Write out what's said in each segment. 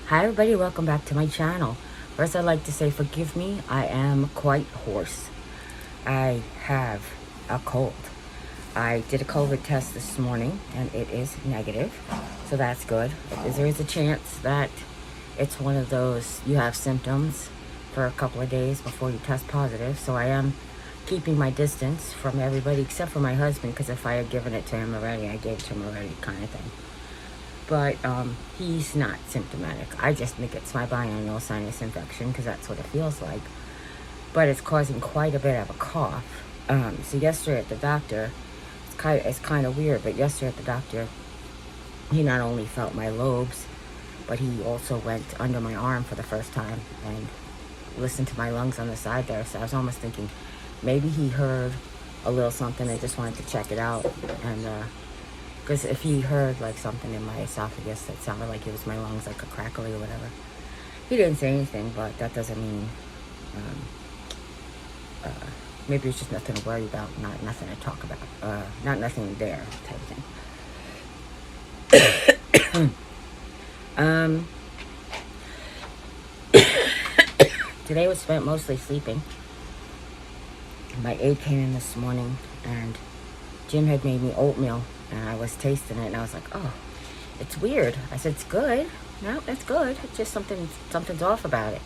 Hi everybody, welcome back to my channel. First I'd like to say forgive me, I am quite hoarse. I have a cold. I did a COVID test this morning and it is negative, so that's good. There is a chance that it's one of those, you have symptoms for a couple of days before you test positive, so I am keeping my distance from everybody except for my husband, because if I had given it to him already, I gave it to him already kind of thing. But he's not symptomatic. I just think it's my biannual sinus infection because that's what it feels like. But it's causing quite a bit of a cough. So yesterday at the doctor, it's kind of weird, but yesterday at the doctor, he not only felt my lobes, but he also went under my arm for the first time and listened to my lungs on the side there. So I was almost thinking maybe he heard a little something and just wanted to check it out. And because if he heard like something in my esophagus that sounded like it was my lungs, like a crackly or whatever, he didn't say anything, but that doesn't mean maybe it's just nothing to worry about, not nothing to talk about, not nothing there type of thing. Today was spent mostly sleeping. My aide came in this morning and Jim had made me oatmeal and I was tasting it and I was like, oh, it's weird. I said, it's good. No, it's good. It's just something's off about it.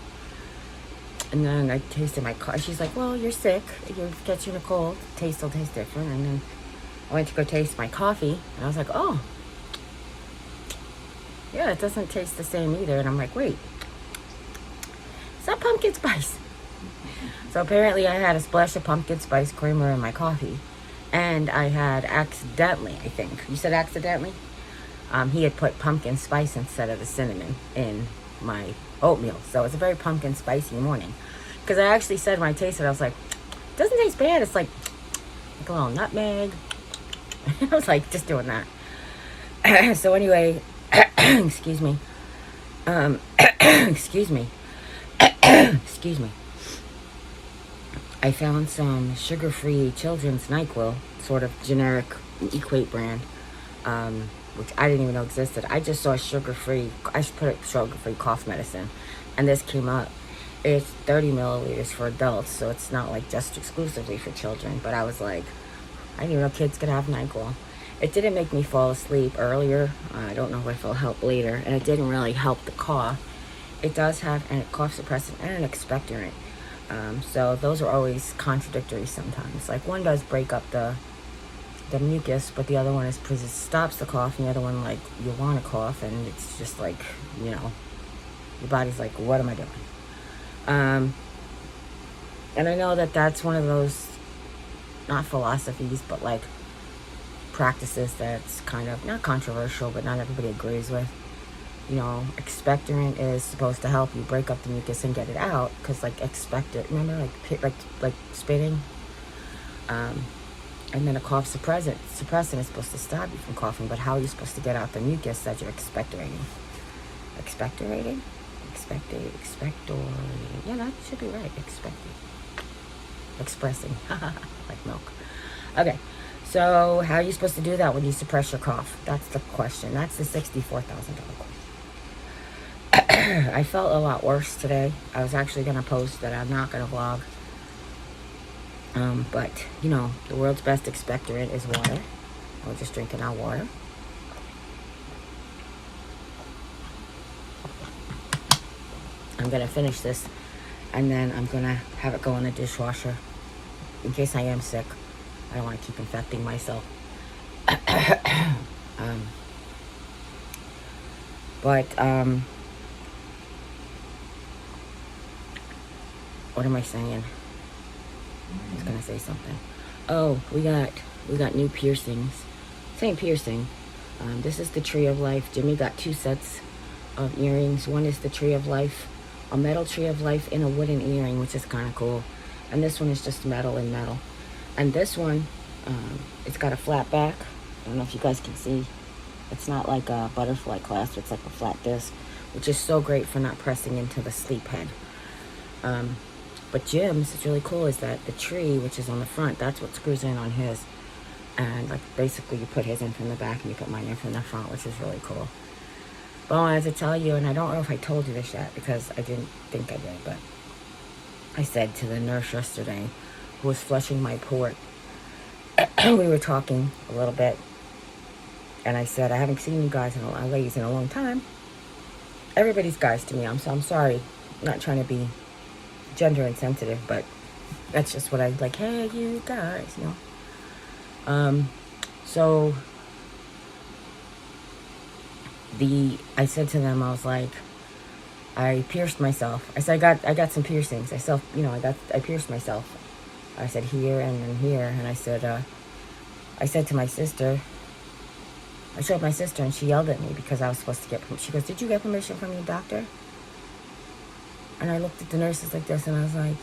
And then I tasted my coffee. She's like, well, you're sick. You're catching a cold. Taste will taste different. And then I went to go taste my coffee and I was like, oh, yeah, it doesn't taste the same either. And I'm like, wait, it's not pumpkin spice. So apparently I had a splash of pumpkin spice creamer in my coffee. And I had accidentally, I think. You said accidentally? He had put pumpkin spice instead of the cinnamon in my oatmeal. So it's a very pumpkin spicy morning. Because I actually said when I tasted it, I was like, it doesn't taste bad. It's like a little nutmeg. I was like, just doing that. So anyway, excuse me. Excuse me. Excuse me. I found some sugar-free children's NyQuil, sort of generic Equate brand, which I didn't even know existed. I just saw sugar-free, I should put it sugar-free cough medicine, and this came up. It's 30 milliliters for adults, so it's not like just exclusively for children, but I was like, I didn't even know kids could have NyQuil. It didn't make me fall asleep earlier. I don't know if it'll help later, and it didn't really help the cough. It does have a cough suppressant and an expectorant. So those are always contradictory sometimes. Like one does break up the mucus, but the other one stops the cough, and the other one, like, you want to cough, and it's just like, your body's like, what am I doing? And I know that that's one of those, not philosophies, but like practices that's kind of not controversial, but not everybody agrees with. Expectorant is supposed to help you break up the mucus and get it out, because like expectorant, remember, like spitting, and then a cough suppressant is supposed to stop you from coughing, but how are you supposed to get out the mucus that you're expectorating? Yeah, that should be right. Expressing like milk. Okay, so how are you supposed to do that when you suppress your cough? That's the question. That's the $64,000 question. I felt a lot worse today. I was actually going to post that I'm not going to vlog. But, the world's best expectorant is water. We're just drinking our water. I'm going to finish this, and then I'm going to have it go in the dishwasher in case I am sick. I don't want to keep infecting myself. What am I saying? I was gonna say something. Oh, we got new piercings. Same piercing. This is the Tree of Life. Jimmy got 2 sets of earrings. One is the Tree of Life, a metal Tree of Life in a wooden earring, which is kind of cool. And this one is just metal and metal. And this one, it's got a flat back. I don't know if you guys can see. It's not like a butterfly clasp. It's like a flat disc, which is so great for not pressing into the sleep head. But Jim's is really cool, is that the tree, which is on the front, that's what screws in on his. And like basically you put his in from the back and you put mine in from the front, which is really cool. But I wanted to tell you, and I don't know if I told you this yet because I didn't think I did, but I said to the nurse yesterday who was flushing my port, we were talking a little bit, and I said, I haven't seen you guys ladies in a long time. Everybody's guys to me. I'm sorry. I'm not trying to be gender insensitive, but that's just what I like. Hey, you guys, you know. So I said to them, I was like, I pierced myself. I said I got some piercings. I pierced myself. I said here and then here, and I said to my sister. I showed my sister, and she yelled at me because I was supposed to get permission. She goes, "Did you get permission from your doctor?" And I looked at the nurses like this, and I was like,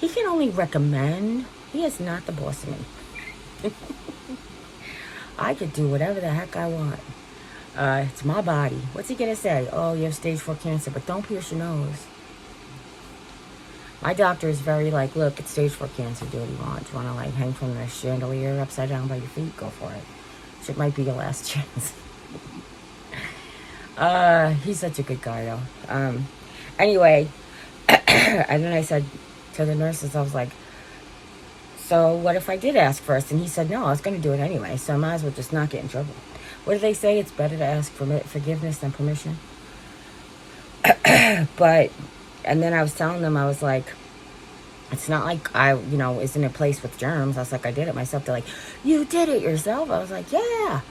he can only recommend. He is not the boss of me. I could do whatever the heck I want. It's my body. What's he gonna say? Oh, you have stage 4 cancer, but don't pierce your nose. My doctor is very like, look, it's stage 4 cancer. Do what you want. You want to like hang from the chandelier upside down by your feet? Go for it. It might be your last chance. He's such a good guy, though. Anyway, and then I said to the nurses, I was like, so what if I did ask first? And he said, no, I was going to do it anyway, so I might as well just not get in trouble. What do they say? It's better to ask for forgiveness than permission. But, and then I was telling them, I was like, it's not like I, is in a place with germs. I was like, I did it myself. They're like, you did it yourself? I was like, yeah.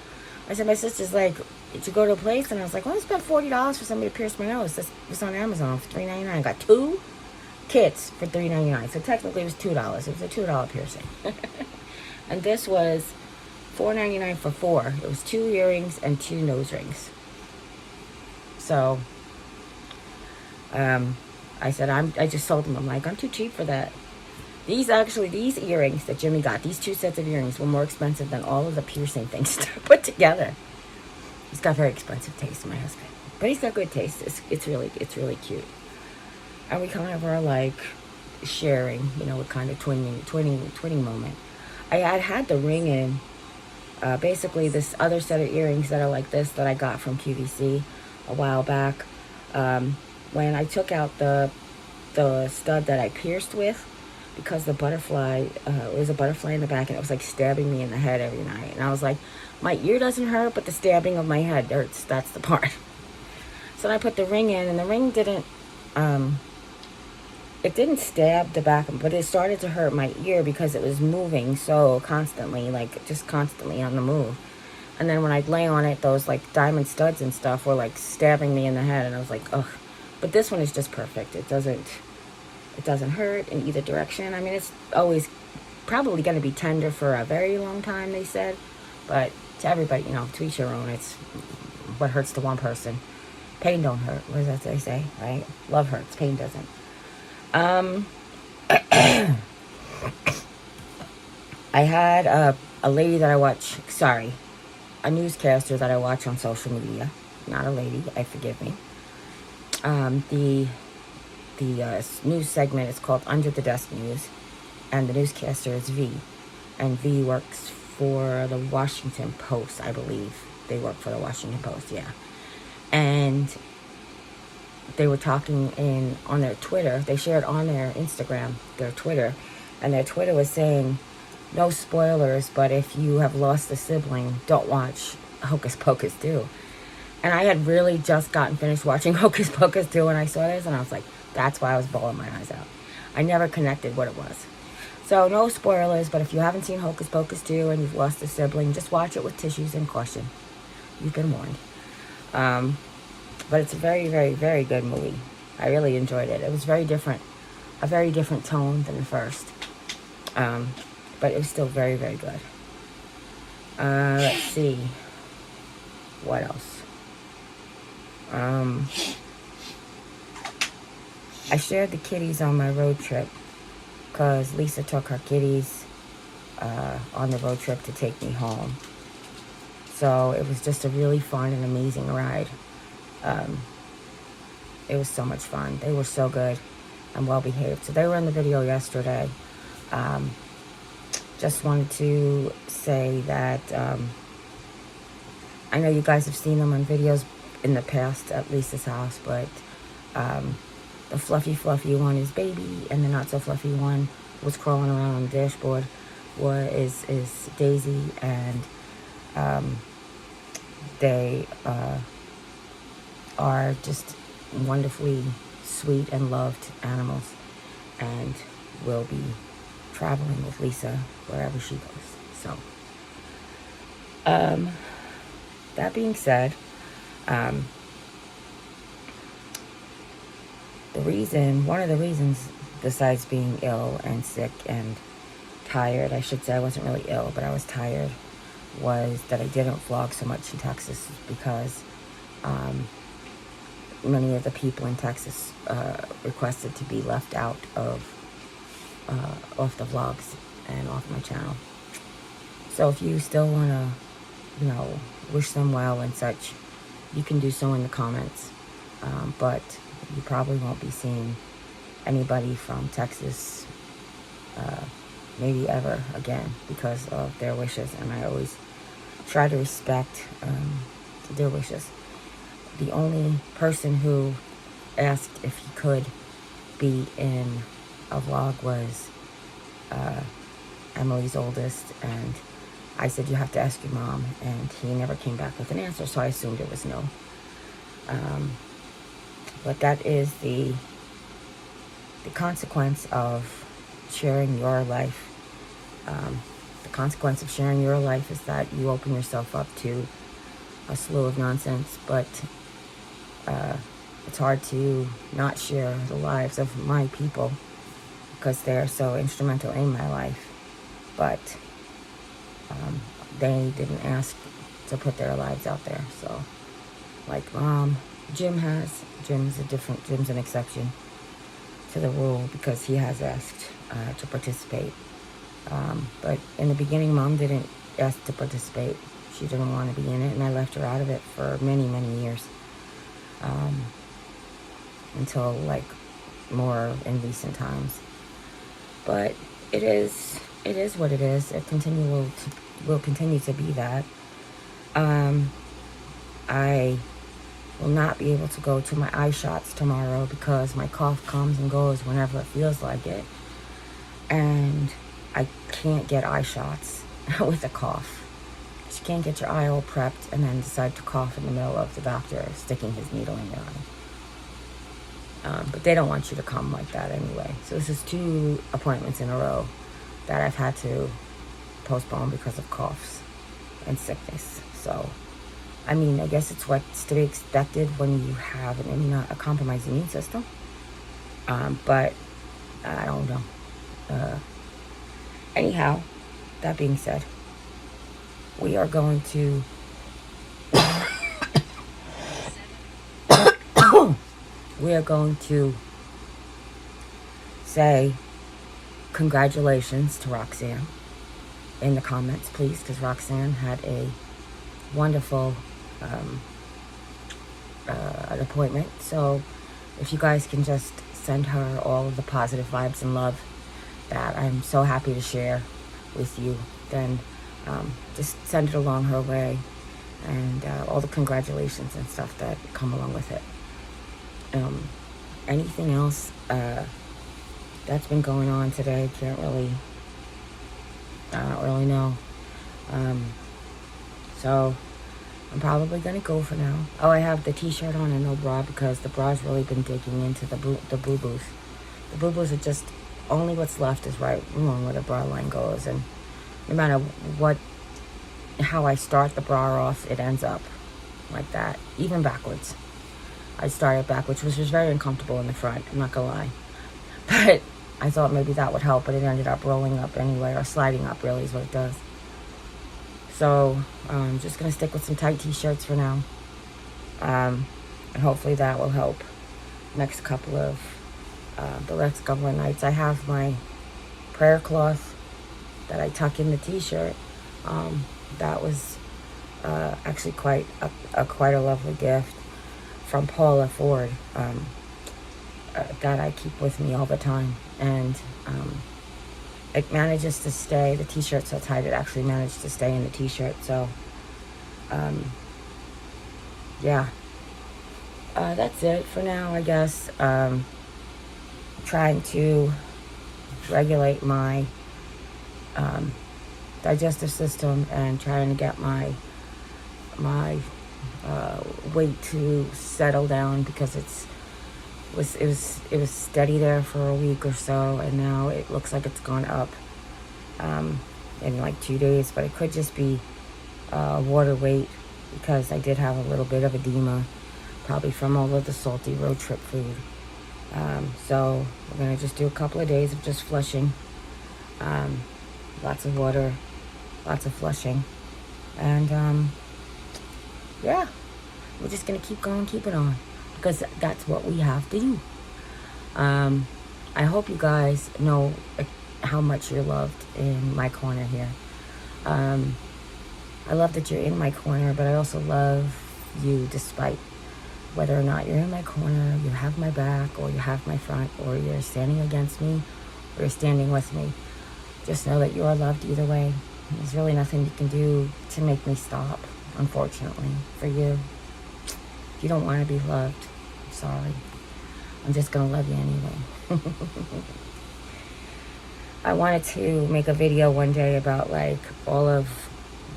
I said, my sister's like, did you go to a place? And I was like, well, I spent $40 for somebody to pierce my nose. This was on Amazon for $3.99. I got 2 kits for $3.99. So technically it was $2. It was a $2 piercing. And this was $4.99 for 4. It was 2 earrings and 2 nose rings. So, I said, I just told him, I'm like, I'm too cheap for that. These earrings that Jimmy got, these 2 sets of earrings were more expensive than all of the piercing things put together. He's got very expensive taste, my husband. But he's got good taste. It's really cute. And we kind of are like sharing, what kind of twinning moment. I had the ring in, basically this other set of earrings that are like this that I got from QVC a while back. When I took out the stud that I pierced with, because the butterfly, it was a butterfly in the back, and it was like stabbing me in the head every night. And I was like, my ear doesn't hurt, but the stabbing of my head hurts. That's the part. So I put the ring in, and the ring didn't, it didn't stab the back, but it started to hurt my ear because it was moving so constantly, like just constantly on the move. And then when I'd lay on it, those like diamond studs and stuff were like stabbing me in the head, and I was like, ugh. But this one is just perfect. It doesn't hurt in either direction. I mean, it's always probably going to be tender for a very long time, they said. But to everybody, to each your own. It's what hurts to one person. Pain don't hurt. What does that they say, right? Love hurts. Pain doesn't. I had a lady that I watch, a newscaster that I watch on social media. Not a lady, forgive me. The news segment is called Under the Desk News, and the newscaster is V. And V works for the Washington Post, I believe. They work for the Washington Post, yeah. And they were talking on their Twitter. They shared on their Instagram, their Twitter. And their Twitter was saying, no spoilers, but if you have lost a sibling, don't watch Hocus Pocus 2. And I had really just gotten finished watching Hocus Pocus 2 when I saw this, and I was like, that's why I was bawling my eyes out. I never connected what it was. So no spoilers, but if you haven't seen Hocus Pocus 2 and you've lost a sibling, just watch it with tissues and caution. You've been warned. But it's a very, very, very good movie. I really enjoyed it. It was very different. A very different tone than the first. But it was still very, very good. Let's see. What else? I shared the kitties on my road trip because Lisa took her kitties on the road trip to take me home. So it was just a really fun and amazing ride. It was so much fun. They were so good and well behaved. So they were in the video yesterday. Just wanted to say that I know you guys have seen them on videos in the past at Lisa's house, but the fluffy one is Baby, and the not so fluffy one was crawling around on the dashboard is Daisy, and they are just wonderfully sweet and loved animals, and will be traveling with Lisa wherever she goes. So, that being said, one of the reasons, besides being ill and sick and tired, I should say I wasn't really ill, but I was tired, was that I didn't vlog so much in Texas, because many of the people in Texas requested to be left out of off the vlogs and off my channel. So if you still want to, wish them well and such, you can do so in the comments. But you probably won't be seeing anybody from Texas maybe ever again because of their wishes, and I always try to respect their wishes. The only person who asked if he could be in a vlog was Emily's oldest, and I said, you have to ask your mom, and he never came back with an answer, so I assumed it was no. But that is the consequence of sharing your life. The consequence of sharing your life is that you open yourself up to a slew of nonsense, but it's hard to not share the lives of my people because they're so instrumental in my life. But they didn't ask to put their lives out there. So, like Jim's an exception to the rule because he has asked to participate. But in the beginning, Mom didn't ask to participate. She didn't want to be in it, and I left her out of it for many, many years. Until more in recent times. But it is what it is. It will continue to be that. I will not be able to go to my eye shots tomorrow because my cough comes and goes whenever it feels like it. And I can't get eye shots with a cough. You can't get your eye all prepped and then decide to cough in the middle of the doctor sticking his needle in your eye. But they don't want you to come like that anyway. So this is 2 appointments in a row that I've had to postpone because of coughs and sickness. So, I mean, I guess it's what's to be expected when you have a compromised immune system. But I don't know. Anyhow, that being said, we are going to say congratulations to Roxanne in the comments, please, because Roxanne had a wonderful an appointment. So if you guys can just send her all of the positive vibes and love that I'm so happy to share with you, then just send it along her way, and all the congratulations and stuff that come along with it. Anything else that's been going on today, I don't really know. So I'm probably gonna go for now. Oh, I have the t-shirt on and no bra because the bra's really been digging into the boo-boos. The boo-boos are just, only what's left is right along where the bra line goes, and no matter how I start the bra off, it ends up like that, even backwards. I started backwards, which was very uncomfortable in the front, I'm not gonna lie. But I thought maybe that would help, but it ended up rolling up anyway, or sliding up really is what it does. So I'm just gonna stick with some tight t-shirts for now. And hopefully that will help the next couple of nights. I have my prayer cloth that I tuck in the t-shirt. That was actually quite a lovely gift from Paula Ford that I keep with me all the time, and it manages to stay. The t-shirt's so tight, it actually managed to stay in the t-shirt. So yeah, that's it for now, I guess. Trying to regulate my digestive system and trying to get my weight to settle down, because it was steady there for a week or so, and now it looks like it's gone up in like 2 days. But it could just be water weight, because I did have a little bit of edema, probably from all of the salty road trip food. So we're gonna just do a couple of days of just flushing, lots of water, lots of flushing, and yeah, we're just gonna keep going, keep it on, because that's what we have to do. I hope you guys know how much you're loved in my corner here. I love that you're in my corner, but I also love you despite whether or not you're in my corner, you have my back, or you have my front, or you're standing against me, or you're standing with me. Just know that you are loved either way. There's really nothing you can do to make me stop, unfortunately, for you. If you don't want to be loved, I'm sorry. I'm just going to love you anyway. I wanted to make a video one day about like all of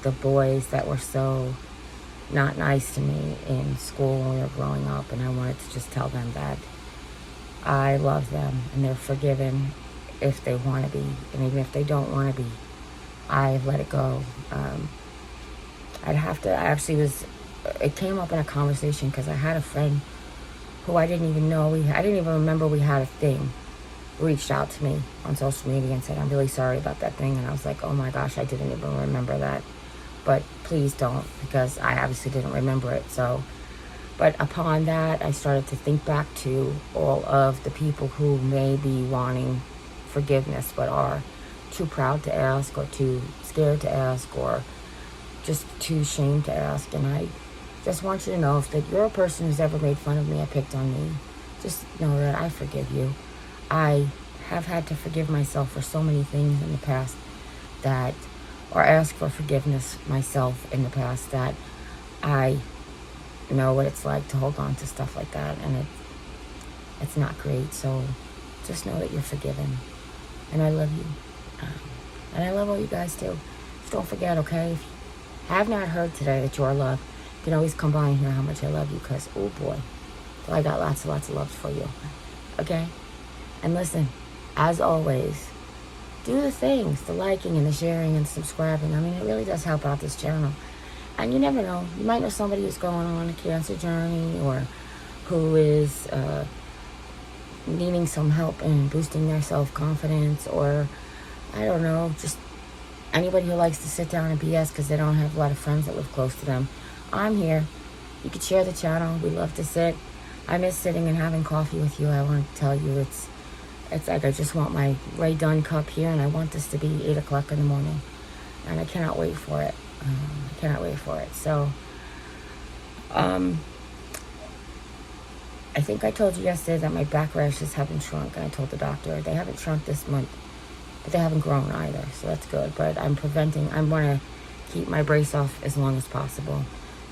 the boys that were so not nice to me in school when we were growing up, and I wanted to just tell them that I love them and they're forgiven if they want to be, and even if they don't want to be, I let it go. It came up in a conversation because I had a friend who I didn't even know, I didn't even remember we had a thing, reached out to me on social media and said, I'm really sorry about that thing. And I was like, oh my gosh, I didn't even remember that. But please don't, because I obviously didn't remember it. So, but upon that, I started to think back to all of the people who may be wanting forgiveness, but are too proud to ask, or too scared to ask, or just too ashamed to ask. And I just want you to know, if that you're a person who's ever made fun of me or picked on me, just know that I forgive you. I have had to forgive myself for so many things in the past that, or ask for forgiveness myself in the past, that I know what it's like to hold on to stuff like that, and it's not great. So just know that you're forgiven, and I love you, and I love all you guys too. Just don't forget, okay? If you have not heard today that you are loved, you can always come by and hear how much I love you, because oh boy, I got lots and lots of love for you. Okay? And listen, as always, do the things, the liking and the sharing and subscribing. I mean, it really does help out this channel. And you never know, you might know somebody who's going on a cancer journey, or who is needing some help in boosting their self-confidence, or I don't know, just anybody who likes to sit down and BS because they don't have a lot of friends that live close to them. I'm here. You could share the channel. We love to sit. I miss sitting and having coffee with you. I want to tell you, it's like I just want my Ray Dunn cup here, and I want this to be 8 o'clock in the morning, and I cannot wait for it. I cannot wait for it. So, I think I told you yesterday that my back rashes haven't shrunk, and I told the doctor they haven't shrunk this month, but they haven't grown either, so that's good. But I want to keep my brace off as long as possible.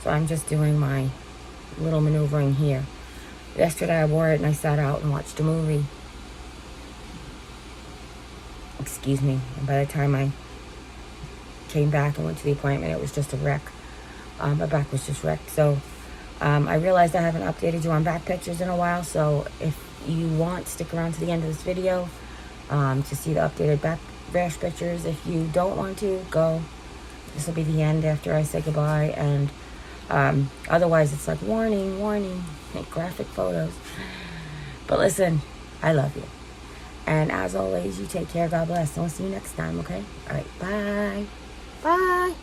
So I'm just doing my little maneuvering here. Yesterday I wore it and I sat out and watched a movie. Excuse me. And by the time I came back and went to the appointment, it was just a wreck. My back was just wrecked. So I realized I haven't updated you on back pictures in a while. So if you want, stick around to the end of this video to see the updated back rash pictures. If you don't want to, go. This will be the end after I say goodbye. And otherwise it's like warning, warning, graphic photos. But listen, I love you. And as always, you take care. God bless. And we'll see you next time, okay? All right. Bye. Bye.